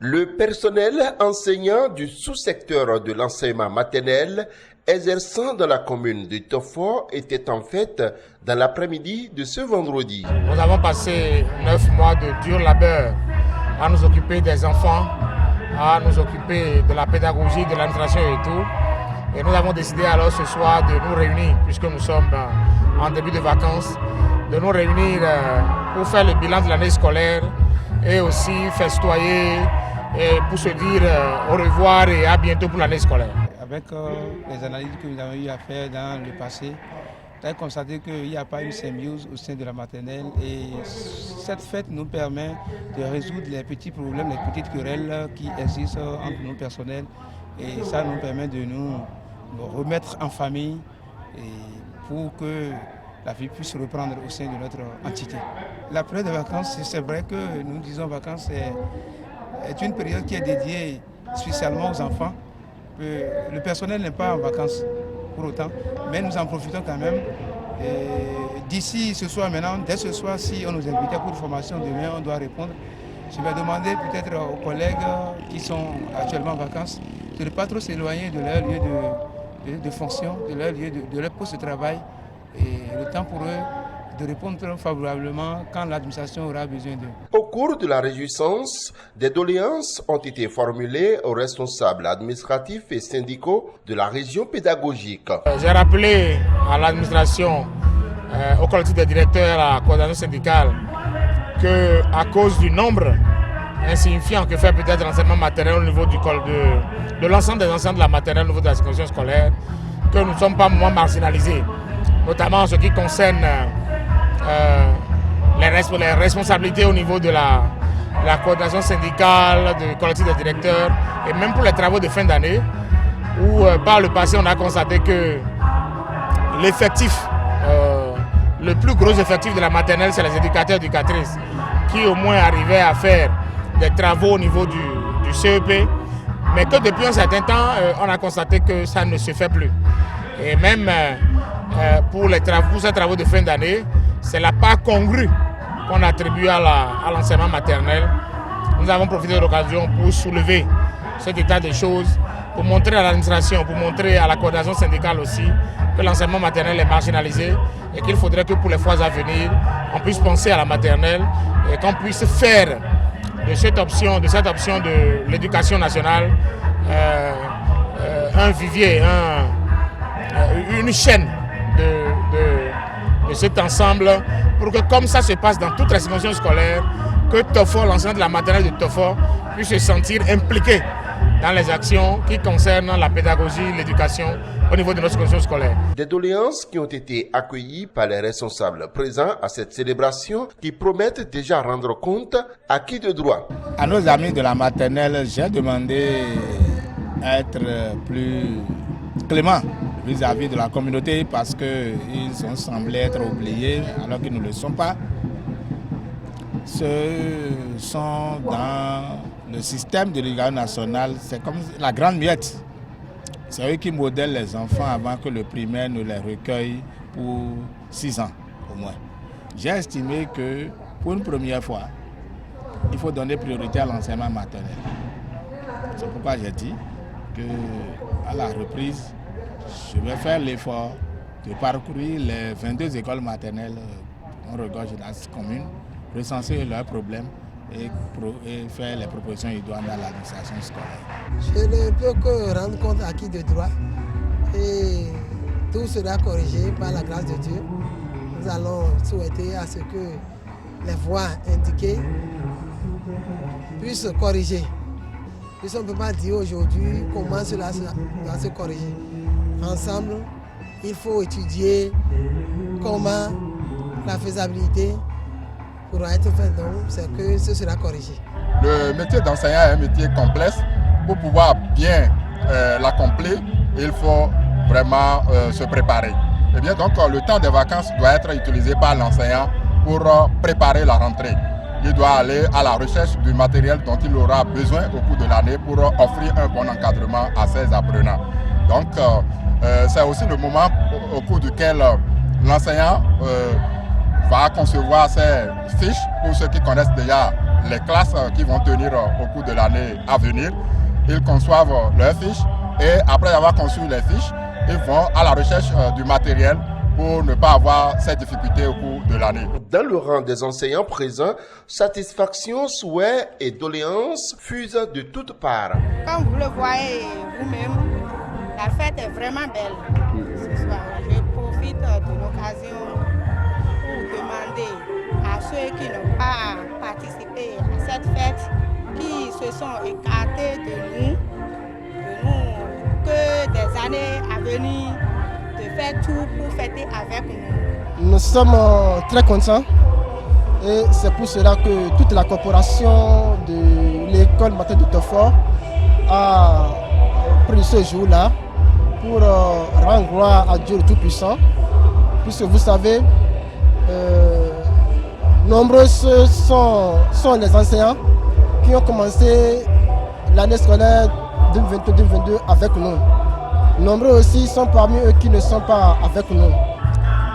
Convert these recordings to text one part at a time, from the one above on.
Le personnel enseignant du sous-secteur de l'enseignement maternel exerçant dans la commune de Tofo était en fait dans l'après-midi de ce vendredi. Nous avons passé 9 mois de dur labeur à nous occuper des enfants, à nous occuper de la pédagogie, de l'administration et tout. Et nous avons décidé alors ce soir de nous réunir, puisque nous sommes en début de vacances, de nous réunir pour faire le bilan de l'année scolaire et aussi festoyer et pour se dire au revoir et à bientôt pour l'année scolaire. Avec les analyses que nous avons eu à faire dans le passé, nous avons constaté qu'il n'y a pas une symbiose au sein de la maternelle et cette fête nous permet de résoudre les petits problèmes, les petites querelles qui existent entre nos personnels et ça nous permet de nous remettre en famille et pour que la vie puisse reprendre au sein de notre entité. La période de vacances, c'est vrai que nous disons vacances, est une période qui est dédiée spécialement aux enfants. Le personnel n'est pas en vacances pour autant, mais nous en profitons quand même. D'ici ce soir maintenant, dès ce soir, si on nous invitait pour une formation, demain on doit répondre. Je vais demander peut-être aux collègues qui sont actuellement en vacances de ne pas trop s'éloigner de leur lieu de fonction, de leur lieu de leur poste de travail. Et le temps pour eux de répondre favorablement quand l'administration aura besoin d'eux. Au cours de la réjouissance, des doléances ont été formulées aux responsables administratifs et syndicaux de la région pédagogique. J'ai rappelé à l'administration, au collectif des directeurs, à la coordination syndicale, qu'à cause du nombre insignifiant que fait peut-être l'enseignement maternel au niveau de l'ensemble des enseignants de la maternelle au niveau de la sélection scolaire, que nous ne sommes pas moins marginalisés, notamment en ce qui concerne les responsabilités au niveau de la coordination syndicale, du collectif des directeurs et même pour les travaux de fin d'année où par le passé on a constaté que l'effectif, le plus gros effectif de la maternelle c'est les éducateurs et éducatrices qui au moins arrivaient à faire des travaux au niveau du CEP mais que depuis un certain temps on a constaté que ça ne se fait plus et même pour ces travaux de fin d'année, c'est la part congrue qu'on attribue à l'enseignement maternel. Nous avons profité de l'occasion pour soulever cet état des choses, pour montrer à l'administration, pour montrer à la coordination syndicale aussi que l'enseignement maternel est marginalisé et qu'il faudrait que pour les fois à venir, on puisse penser à la maternelle et qu'on puisse faire de cette option de l'éducation nationale un vivier, une chaîne de cet ensemble pour que comme ça se passe dans toutes les institutions scolaires, que Tofo, l'enseignant de la maternelle de Tofo, puisse se sentir impliqué dans les actions qui concernent la pédagogie, l'éducation au niveau de notre institution scolaire. Des doléances qui ont été accueillies par les responsables présents à cette célébration qui promettent déjà rendre compte à qui de droit. À nos amis de la maternelle, j'ai demandé à être plus clément vis-à-vis de la communauté parce qu'ils ont semblé être oubliés alors qu'ils ne le sont pas. Ceux sont dans le système de l'éducation nationale, c'est comme la grande miette. C'est eux qui modèlent les enfants avant que le primaire ne les recueille pour 6 ans au moins. J'ai estimé que pour une première fois, il faut donner priorité à l'enseignement maternel. C'est pourquoi j'ai dit qu'à la reprise, je vais faire l'effort de parcourir les 22 écoles maternelles en regard dans cette commune, recenser leurs problèmes et faire les propositions idoines à l'administration scolaire. Je ne peux que rendre compte à qui de droit et tout sera corrigé par la grâce de Dieu. Nous allons souhaiter à ce que les voies indiquées puissent corriger. Puisqu'on ne peut pas dire aujourd'hui comment cela doit se corriger. Ensemble, il faut étudier comment la faisabilité pourra être faite, donc c'est que ce sera corrigé. Le métier d'enseignant est un métier complexe. Pour pouvoir bien l'accomplir, il faut vraiment se préparer. Et bien donc le temps des vacances doit être utilisé par l'enseignant pour préparer la rentrée. Il doit aller à la recherche du matériel dont il aura besoin au cours de l'année pour offrir un bon encadrement à ses apprenants. Donc c'est aussi le moment au cours duquel l'enseignant va concevoir ses fiches pour ceux qui connaissent déjà les classes qui vont tenir au cours de l'année à venir. Ils conçoivent leurs fiches et après avoir conçu les fiches, ils vont à la recherche du matériel pour ne pas avoir ces difficultés au cours de l'année. Dans le rang des enseignants présents, satisfaction, souhaits et doléances fusent de toutes parts. Comme vous le voyez vous-même, la fête est vraiment belle ce soir. Je profite de l'occasion pour demander à ceux qui n'ont pas participé à cette fête, qui se sont écartés de nous, que des années à venir, de faire tout pour fêter avec nous. Nous sommes très contents et c'est pour cela que toute la corporation de l'école maternelle de Tofo a pris ce jour-là pour rendre gloire à Dieu le Tout-Puissant, puisque vous savez, nombreux sont les enseignants qui ont commencé l'année scolaire 2022 avec nous. Nombreux aussi sont parmi eux qui ne sont pas avec nous.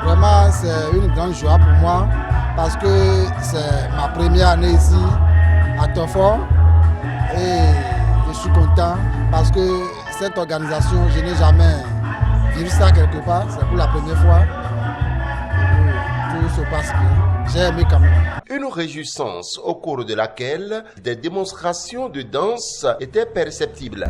Vraiment, c'est une grande joie pour moi parce que c'est ma première année ici à Tofo et je suis content parce que cette organisation, je n'ai jamais vu ça quelque part, c'est pour la première fois. Tout se passe bien, j'ai aimé quand même. Une réjouissance au cours de laquelle des démonstrations de danse étaient perceptibles.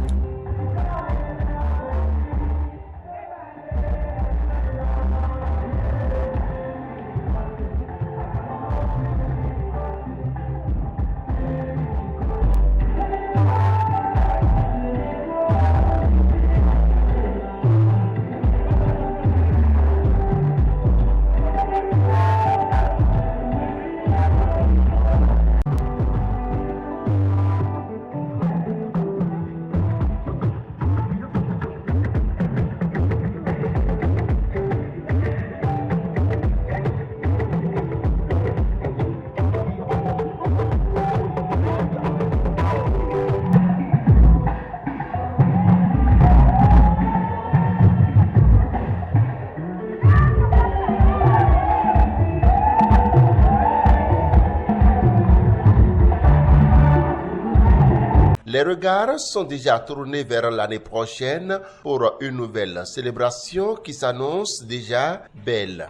Les regards sont déjà tournés vers l'année prochaine pour une nouvelle célébration qui s'annonce déjà belle.